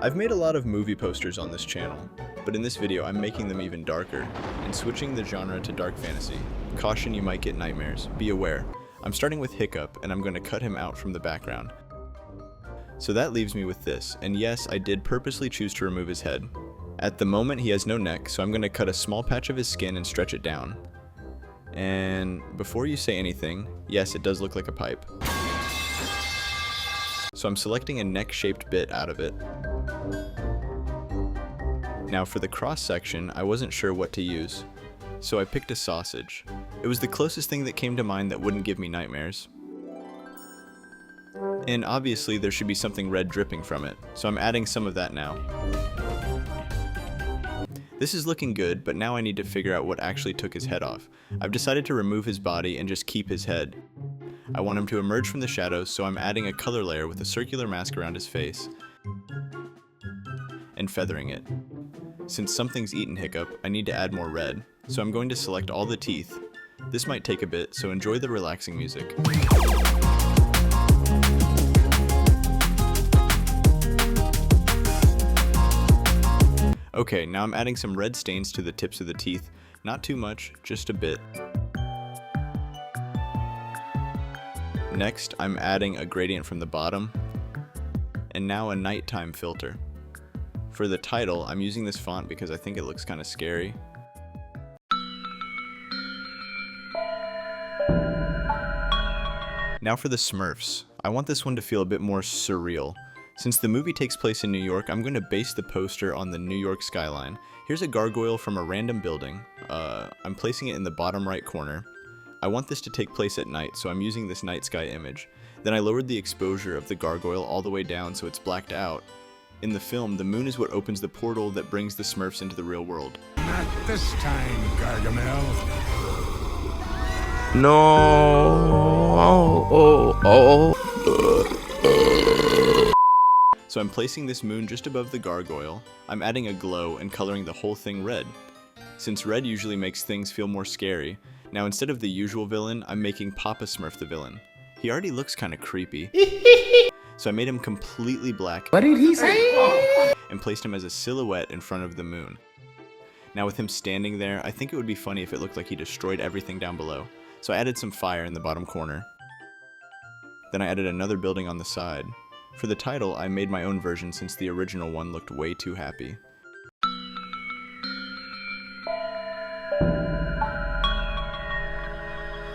I've made a lot of movie posters on this channel, but in this video I'm making them even darker and switching the genre to dark fantasy. Caution, you might get nightmares. Be aware. I'm starting with Hiccup and I'm going to cut him out from the background. So that leaves me with this, and yes, I did purposely choose to remove his head. At the moment he has no neck, so I'm going to cut a small patch of his skin and stretch it down. And before you say anything, yes, it does look like a pipe. So I'm selecting a neck-shaped bit out of it. Now for the cross section, I wasn't sure what to use, so I picked a sausage. It was the closest thing that came to mind that wouldn't give me nightmares. And obviously there should be something red dripping from it, so I'm adding some of that now. This is looking good, but now I need to figure out what actually took his head off. I've decided to remove his body and just keep his head. I want him to emerge from the shadows, so I'm adding a color layer with a circular mask around his face and feathering it. Since something's eaten Hiccup, I need to add more red, so I'm going to select all the teeth. This might take a bit, so enjoy the relaxing music. Okay, now I'm adding some red stains to the tips of the teeth. Not too much, just a bit. Next, I'm adding a gradient from the bottom, and now a nighttime filter. For the title, I'm using this font because I think it looks kind of scary. Now for the Smurfs. I want this one to feel a bit more surreal. Since the movie takes place in New York, I'm going to base the poster on the New York skyline. Here's a gargoyle from a random building. I'm placing it in the bottom right corner. I want this to take place at night, so I'm using this night sky image. Then I lowered the exposure of the gargoyle all the way down so it's blacked out. In the film, the moon is what opens the portal that brings the Smurfs into the real world. Not this time, Gargamel. No. So I'm placing this moon just above the gargoyle. I'm adding a glow and coloring the whole thing red. Since red usually makes things feel more scary, now instead of the usual villain, I'm making Papa Smurf the villain. He already looks kind of creepy. So I made him completely black. What did he say? And placed him as a silhouette in front of the moon. Now with him standing there, I think it would be funny if it looked like he destroyed everything down below. So I added some fire in the bottom corner. Then I added another building on the side. For the title, I made my own version since the original one looked way too happy.